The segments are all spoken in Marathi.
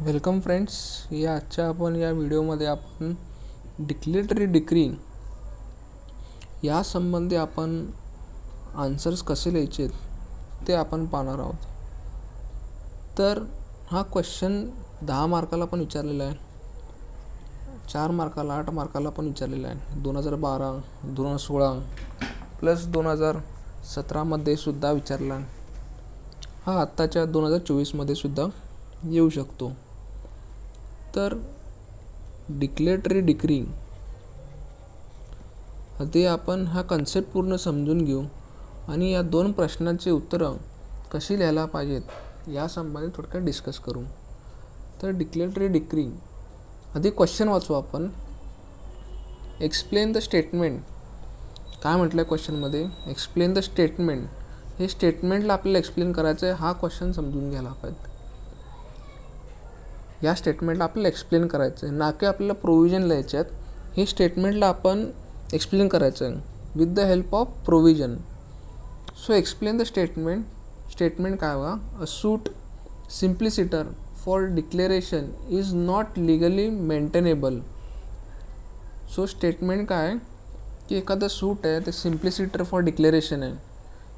Welcome friends. या व्हिडिओमध्ये आपण डिक्लेटरी डिक्री या संबंधी आपण आन्सर्स कसे लिहायचे ते आपण पाहणार आहोत. तर हा क्वेश्चन 10 मार्काला पण विचारलेला आहे, 4 मार्काला, 8 मार्काला पण विचारलेला आहे. 2012, 2016 प्लस 2017 सुद्धा विचारला. हा आत्ताच्या 2024 सुद्धा येऊ शकतो. तर डिक्लेटरी डिक्री आधी आपण हा कन्सेप्ट पूर्ण समजून घेऊ आणि या 2 प्रश्नांची उत्तरं कशी लिहायला पाहिजेत या संबंधी थोडक्यात डिस्कस करू. तर डिक्लेटरी डिक्री आधी क्वेश्चन वाचू आपण. Explain the statement. काय म्हटलं आहे क्वेश्चनमध्ये? Explain the statement. हे स्टेटमेंटला आपल्याला एक्सप्लेन करायचं आहे. हा क्वेश्चन समजून घ्यायला पाहिजे. या स्टेटमेंटला आपल्याला एक्सप्लेन करायचं आहे, ना की आपल्याला प्रोव्हिजन लिहायचे आहेत. हे स्टेटमेंटला आपण एक्सप्लेन करायचं आहे with the help of provision. So explain the statement. Statement काय बघा? A suit simpliciter for declaration is not legally maintainable. So statement काय आहे की एखादं सूट आहे ते सिम्प्लिसिटर फॉर डिक्लेरेशन आहे,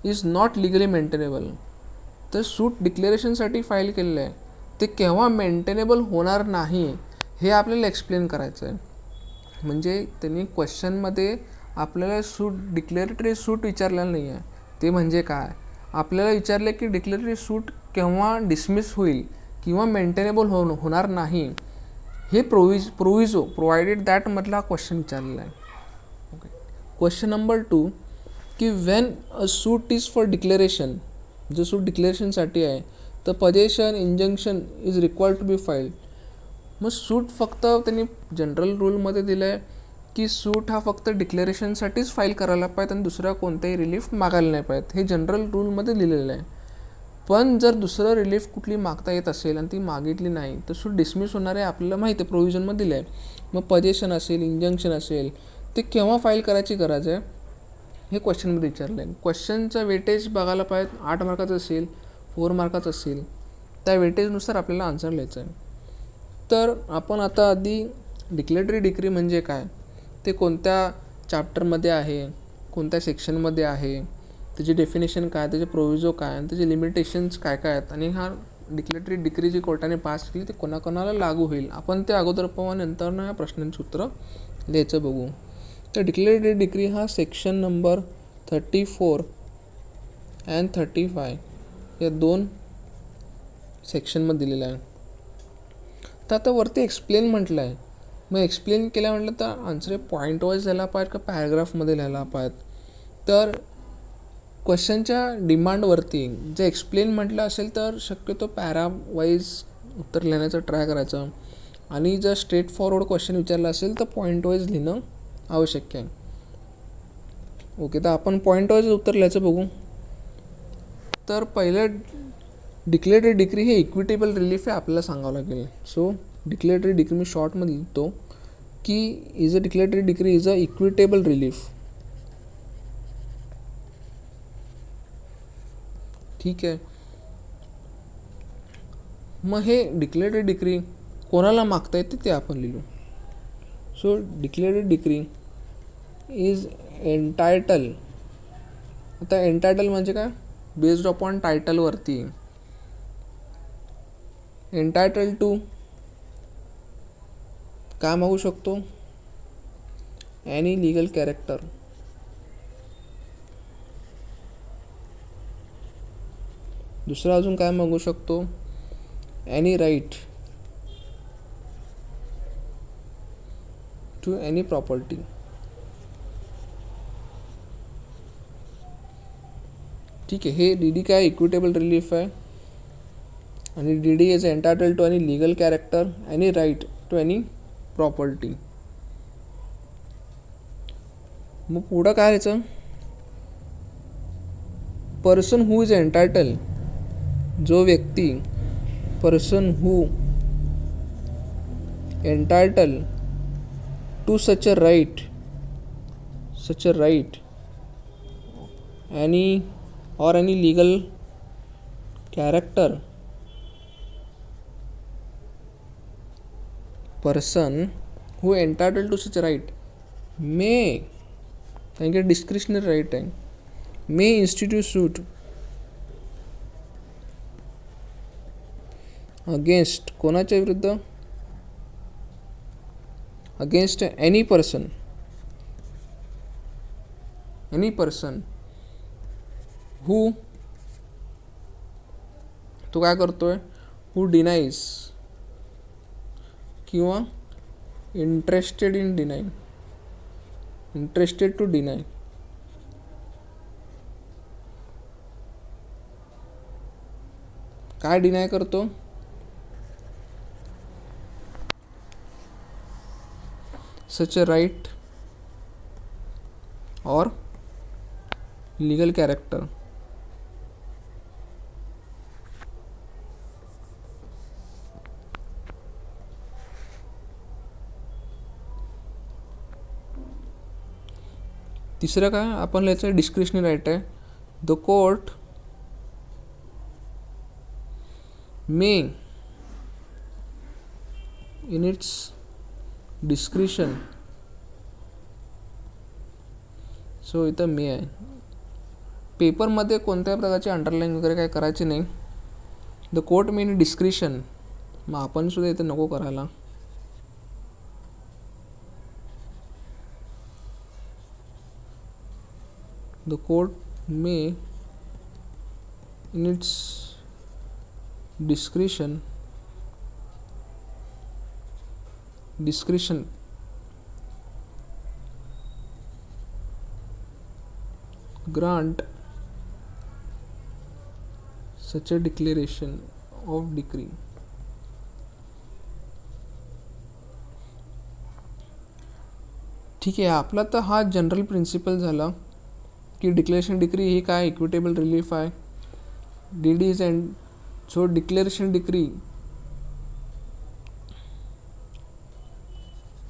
इज नॉट लिगली मेंटेनेबल. तर सूट डिक्लेरेशनसाठी फाईल केलेलं आहे, ते केव्हा मेंटेनेबल होणार नाही हे आपल्याला एक्सप्लेन करायचं आहे. म्हणजे त्यांनी क्वेश्चनमध्ये आपल्याला डिक्लेरेटरी सूट विचारलेलं नाही आहे. ते म्हणजे काय? आपल्याला विचारले की डिक्लेरेटरी सूट केव्हा डिसमिस होईल किंवा मेंटेनेबल होणार नाही हे प्रोव्हाइडेड दॅटमधला क्वेश्चन विचारलेला आहे. ओके. क्वेश्चन नंबर 2 की when a suit is for declaration. जो सूट डिक्लेरेशनसाठी आहे तर possession injunction is required to be filed. मग सूट फक्त त्यांनी जनरल रूलमध्ये दिलं आहे की सूट हा फक्त डिक्लेरेशनसाठीच फाईल करायला पाहिजे आणि दुसरा कोणताही रिलीफ मागायला नाही पाहिजे. हे जनरल रूलमध्ये दिलेलं आहे. पण जर दुसरं रिलीफ कुठली मागता येत असेल आणि ती मागितली नाही तर सूट डिसमिस होणार आहे आपल्याला माहिती आहे, प्रोव्हिजनमध्ये दिलं आहे. मग पजेशन असेल, इंजंक्शन असेल, ते केव्हा फाईल करायची गरज आहे हे क्वेश्चनमध्ये विचारलं आहे. क्वेश्चनचं वेटेज बघायला पाहिजे. 8 मार्काचं असेल, 4 मार्काचं असेल, त्या वेटेजनुसार आपल्याला आन्सर लिहायचं आहे. तर आपण आता आधी डिक्लेटरी डिक्री म्हणजे काय, ते कोणत्या चॅप्टरमध्ये आहे, कोणत्या सेक्शनमध्ये आहे, त्याची डेफिनेशन काय, त्याचे प्रोव्हिजो काय, आणि त्याचे लिमिटेशन्स काय काय आहेत, आणि हा डिक्लेटरी डिक्री जी कोर्टाने पास केली ते कोणाकोणाला लागू होईल आपण ते अगोदर पाहू, नंतर ह्या प्रश्नांची उत्तरं लिहायचं बघू. तर डिक्लेटरी डिक्री हा सेक्शन नंबर 34 अँड 35 या 2 सेक्शनमध्ये दिलेला आहे. तर आता वरती एक्सप्लेन म्हटलं आहे. मग एक्सप्लेन केल्या म्हटलं तर आन्सर पॉईंट वाईज लिहायला पाहिजे का पॅराग्राफमध्ये लिहायला पाहिजे. तर क्वेश्चनच्या डिमांडवरती जर एक्सप्लेन म्हटलं असेल तर शक्यतो पॅरावाईज उत्तर लिहिण्याचं ट्राय करायचं, आणि जर स्ट्रेट फॉरवर्ड क्वेश्चन विचारला असेल तर पॉईंट वाईज लिहिणं आवश्यक आहे. ओके. तर आपण पॉईंट वाईज उत्तर लिहायचं बघू. तर पहिलं डिक्लेटरी डिक्री हे इक्विटेबल रिलीफ आहे आपल्याला सांगावं लागेल. सो डिक्लेटरी डिक्री मी शॉर्टमध्ये लिहितो की declaratory decree is a equitable relief. ठीक आहे. मग हे डिक्लेटरी डिक्री कोणाला मागता येते ते आपण लिहू. So declaratory decree is entitle. आता एंटायटल म्हणजे काय? बेस्ड अपॉन टायटलवरती. एंटायटल टू काय मागू शकतो? Any legal character. दुसरा अजून काय मागू शकतो? Any right to any property. ठीक आहे. हे डी काय इक्विटेबल रिलीफ आहे, आणि D is entitle to any legal character, any right to any property. मग पुढं काय यायचं? Person who is entitle. जो व्यक्ती person who entitle to such a write any or any legal character person who entitled to such a right may, कारण की डिस्क्रिशनरी राईट आहे, मे इन्स्टिट्यूट सूट अगेन्स्ट कोणाच्या विरुद्ध, अगेन्स्ट एनी पर्सन हू, तो काय करतोय, हू डिनाईज किंवा interested in denying, interested to deny, काय डिनाय करतो, सच अ राईट और लीगल कैरेक्टर. तिसरं काय आपण लिहायचं, डिस्क्रिशनरी राईट आहे. The court may in its discretion, so इथं मे आहे. पेपरमध्ये कोणत्या प्रकारचे अंडरलाईन वगैरे काय करायचे नाही. The court may in discretion, मग आपण सुद्धा इथं नको करायला. The court may in its discretion grant such a declaration of decree. ठीक आहे, आपला तर हा जनरल प्रिन्सिपल झाला की डिक्लेरेशन डिक्री ही काय इक्विटेबल रिलीफ आहे. DD is and, so declaration decree,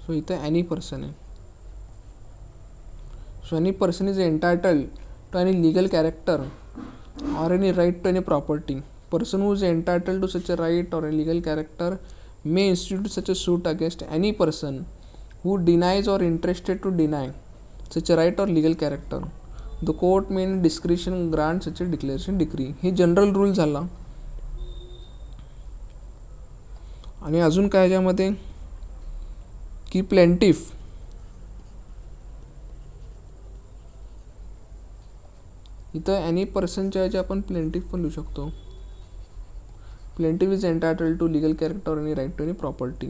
so इथं एनी पर्सन आहे. So any person is entitled to any legal character or any right to any property. Person who is entitled to such a right or a legal character may institute such a suit against any person who denies or interested to deny such a right or legal character. The court may in discretion grant such a declaration decree. हे जनरल रूल झाला. आणि अजून काय याच्यामध्ये की प्लेंटिफ, इथं एनी पर्सनच्या याचे आपण प्लेंटिफ पण लिहू शकतो. Plaintiff is entitled to legal character और any right to any property.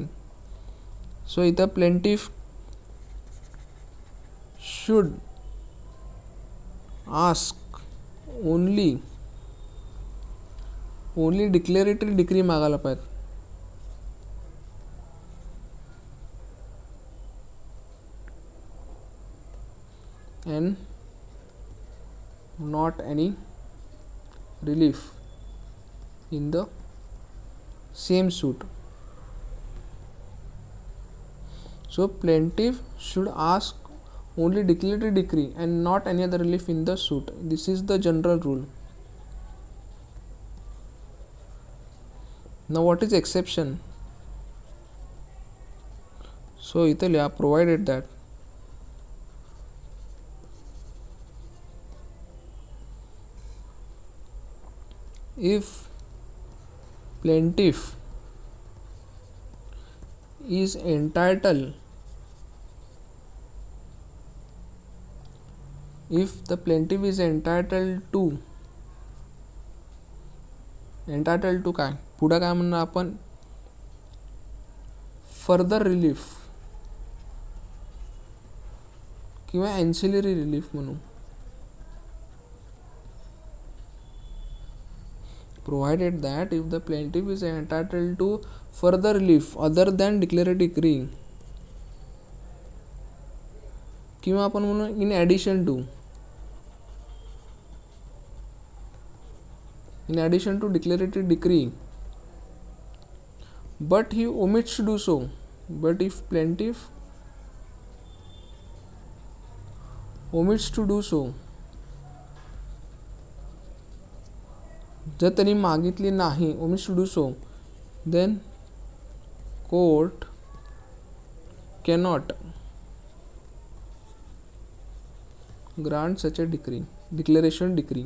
So इथं plaintiff should ask only declaratory decree मागायला पाहिजे. and not any relief in the same suit. So plaintiff should ask only declaratory decree and not any other relief in the suit. This is the general rule. Now what is exception? So इथे provided that if plaintiff is entitled, if the plaintiff is entitled to काय पुढं काय म्हणणार आपण, फर्दर रिलीफ किंवा एन्सिलरी रिलीफ म्हणू. Provided that if the plaintiff is entitled to further relief other than declaratory decree, किंवा आपण म्हणू in addition to declaratory decree, but he omits to do so. But if plaintiff omits to do so, जर त्यांनी मागितली नाही omits to do so, then court cannot grant such a declaration decree.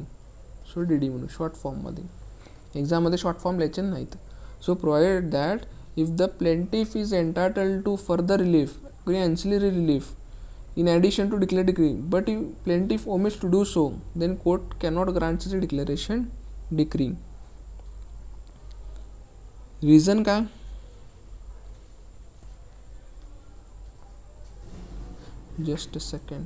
So DD म्हणून शॉर्ट फॉर्ममध्ये. एक्झाममध्ये शॉर्ट फॉर्म लिहायचे नाहीत. So provide that if the plaintiff is entitled to further relief किंवा ancillary relief in addition to declare decree, but if plaintiff omits to do so, then court cannot grant such a declaration decree. Reason काय? Just a second.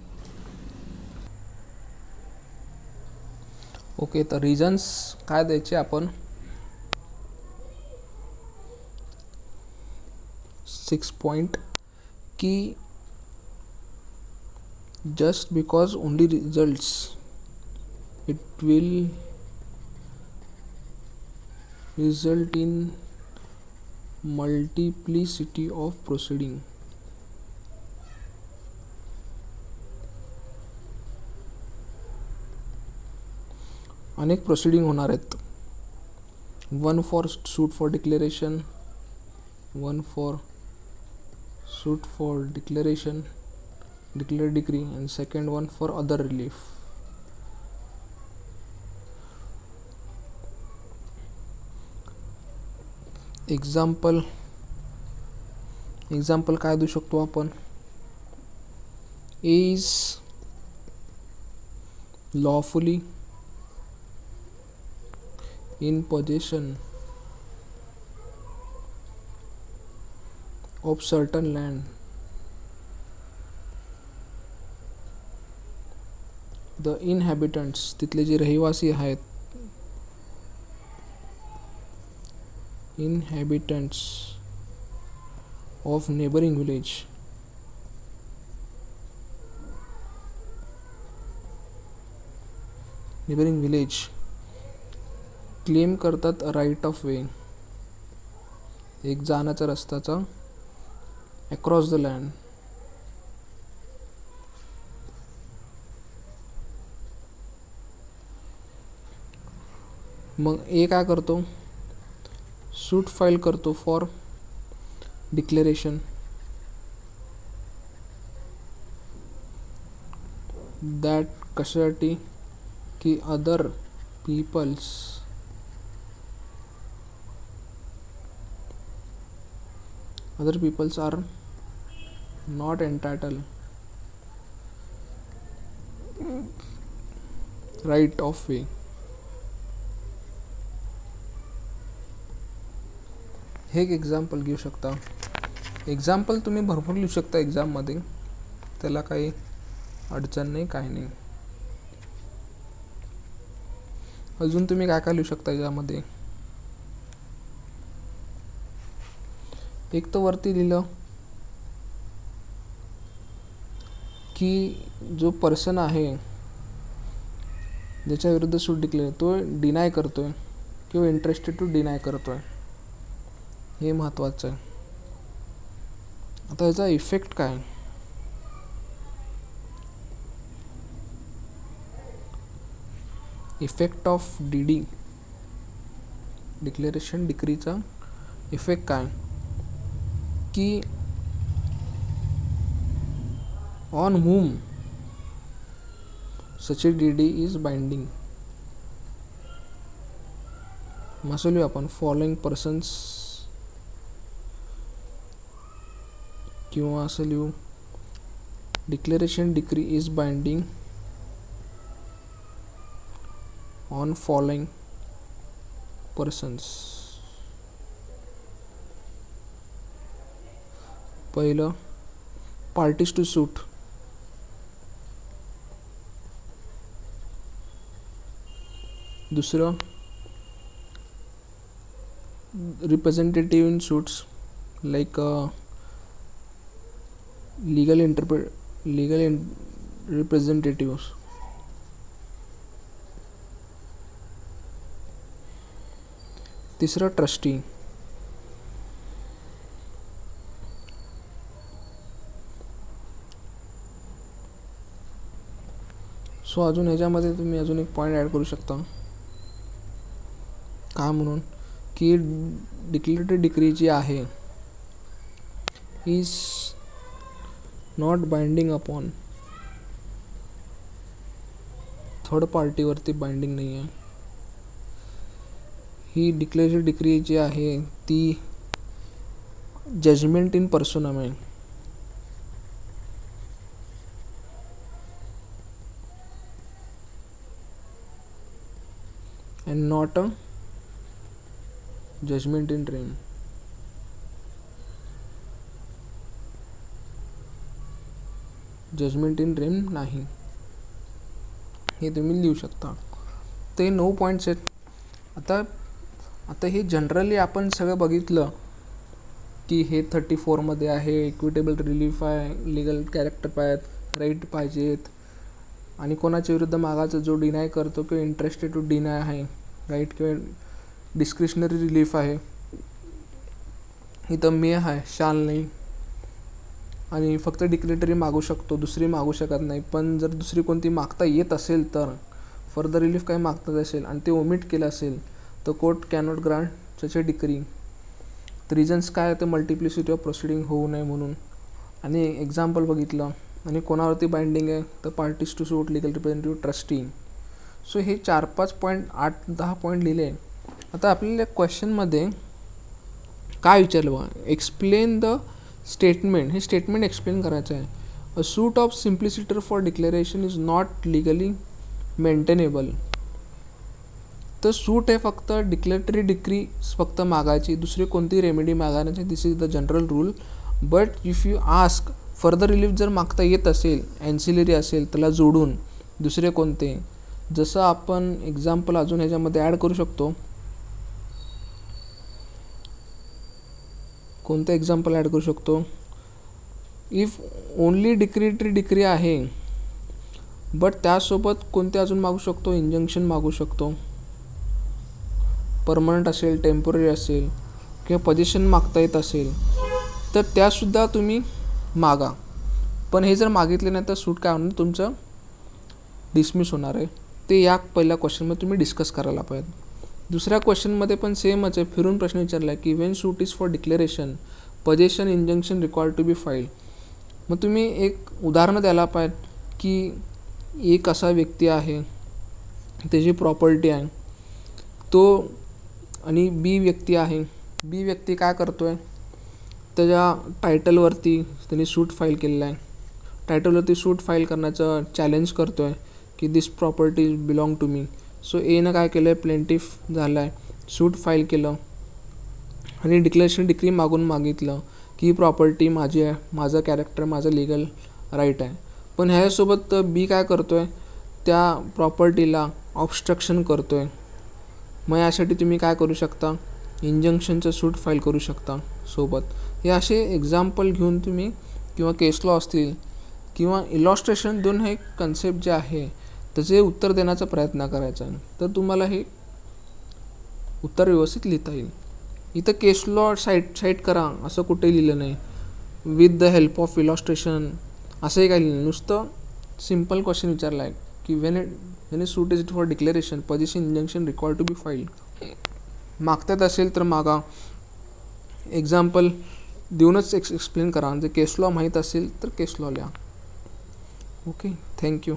ओके, तर रिझन्स काय द्यायचे आपण? 6 पॉइंट की just because only results, it will result in multiplicity of proceeding. अनेक प्रोसिडिंग होणार आहेत. 1 for suit for declaration, 1 for suit for declaration declare decree, and second one for other relief. example काय देऊ शकतो आपण? A is lawfully in possession of certain land. The inhabitants, तिथले जे रहिवासी आहेत, inhabitants of neighboring village claim करतात राईट ऑफ वे, एक जाण्याचा रस्त्याचा अक्रॉस द लँड. मग ए काय करतो? सूट फाईल करतो फॉर डिक्लेरेशन. दॅट कशासाठी? की other peoples are not entitled right of way. हे एक एक्झाम्पल घेऊ शकता. एक्झाम्पल तुम्ही भरपूर लिहू शकता एक्झाममध्ये, त्याला काही अडचण नाही, काही नाही. अजून तुम्ही काय काय लिहू शकता यामध्ये? एक तर वरती लिहिलं की जो पर्सन आहे ज्याच्या विरुद्ध सूट डिक्लेअर, तो डिनाय करतोय किंवा इंटरेस्टेड टू डिनाय करतोय, हे महत्त्वाचं आहे. आता याचा इफेक्ट काय? इफेक्ट ऑफ DD डिक्लेरेशन डिक्रीचा इफेक्ट काय? की on whom such a DD is binding. असं लिहू आपण, फॉलोइंग पर्सन्स, किंवा असं लिहू, declaration decree is binding on following persons. पहिलं, पार्टीज टू सूट. दुसरं, representative in suits like legal representatives. तिसरं, ट्रस्टी. सो अजून ह्याच्यामध्ये तुम्ही अजून एक पॉईंट ॲड करू शकता. काय म्हणून? की डिक्लेरेटिव्ह डिक्री जी आहे is not binding upon, third पार्टीवरती बाइंडिंग नाही आहे. ही डिक्लेरेटिव्ह डिक्री जी आहे ती जजमेंट इन पर्सोनम आहे. and not a judgment in dream. Judgment in dream नाही, हे तुम्ही लिहू शकता. ते 9 पॉईंट्स आहेत. आता हे जनरली आपण सगळं बघितलं की हे 34मध्ये आहे. इक्विटेबल रिलीफ आहे, लिगल कॅरेक्टर पाहिजेत, राईट पाहिजेत, आणि कोणाच्या विरुद्ध मागाचा जो डिनाय करतो किंवा इंटरेस्टेड टू डिनाय आहे, राईट, किंवा डिस्क्रिशनरी रिलीफ आहे. इथं मे आहे, शाल नाही, आणि फक्त डिक्लेटरी मागू शकतो, दुसरी मागू शकत नाही. पण जर दुसरी कोणती मागता येत असेल तर फर्दर रिलीफ काही मागतात असेल आणि ते ओमिट केलं असेल तर कोर्ट कॅनॉट ग्रांट त्याचे डिक्री. रिझन्स काय, ते मल्टिप्लिसिटी ऑफ प्रोसिडिंग होऊ नये म्हणून. आणि एक्झाम्पल बघितलं. आणि कोणावरती बाइंडिंग आहे तर parties to suit, legal representative, trustee. So हे 4-5 पॉईंट, 8-10 पॉईंट लिहिले. आता आपल्याला क्वेश्चनमध्ये काय विचारलं बघा, एक्सप्लेन द स्टेटमेंट. हे स्टेटमेंट एक्सप्लेन करायचं आहे. A suit of simpliciter for declaration is not legally maintainable. तर सूट आहे फक्त डिक्लेरेटरी डिक्री फक्त मागायची, दुसरी कोणती रेमेडी मागायची. This is the general rule. But if you ask further relief जर मागता येत असेल, ॲन्सिलरी असेल त्याला जोडून दुसरे कोणते, जसं आपण एक्झाम्पल अजून ह्याच्यामध्ये ॲड करू शकतो. कोणतं एक्झाम्पल ॲड करू शकतो, इफ ओनली डिक्रेटरी डिक्री आहे बट त्यासोबत कोणते अजून मागू शकतो, इंजंक्शन मागू शकतो. परमनंट असेल, टेम्पररी असेल, किंवा पोझिशन मागता येत असेल तर त्यासुद्धा तुम्ही मागा. पण हे जर मागितले नाही तर सूट काय होणार, तुमचं डिसमिस होणार आहे. ते या पहिल्या क्वेश्चनमध्ये तुम्ही डिस्कस करायला पाहिजे. दुसऱ्या क्वेश्चनमध्ये पण सेमच आहे, फिरून प्रश्न विचारला आहे की when suit is for declaration, possession, injunction required to be filed. मग तुम्ही एक उदाहरणं द्यायला पाहिजे की एक असा व्यक्ती आहे, त्याची प्रॉपर्टी आहे तो, आणि बी व्यक्ती आहे. बी व्यक्ती काय करतो आहे, त्याच्या टायटलवरती त्यांनी सूट फाईल केलेला आहे. टायटलवरती सूट फाईल करण्याचं चॅलेंज करतो आहे की this property belong to me. So एनं काय केलं आहे, प्लेंटिफ झाला आहे, सूट फाईल केलं आणि डिक्लेरेशन डिक्री मागितलं की ही प्रॉपर्टी माझी आहे, माझं कॅरेक्टर, माझं लिगल राईट आहे. पण ह्याच्यासोबत बी काय करतो आहे, त्या प्रॉपर्टीला ऑब्स्ट्रक्शन करतो आहे. मग यासाठी तुम्ही काय करू शकता, इंजंक्शनचं सूट फाईल करू शकता सोबत. हे असे एक्झाम्पल घेऊन तुम्ही, किंवा केस लॉ असतील किंवा इलॉस्ट्रेशन देऊन हे कन्सेप्ट जे आहे त्याचे उत्तर देण्याचा प्रयत्न करायचा आहे. तर तुम्हाला हे उत्तर व्यवस्थित लिहिता येईल. इथं केस लॉ साईट करा असं कुठेही लिहिलं नाही, with the help of illustration असंही काही लिहिलं. नुसतं सिम्पल क्वेश्चन विचारला आहे की when suit is for declaration, possession, injunction required to be filed. मागतात असेल तर मागा. एक्झाम्पल देऊनच एक्सप्लेन करा. जर केस लॉ माहीत असेल तर केस लॉ लिहा. Okay, thank you.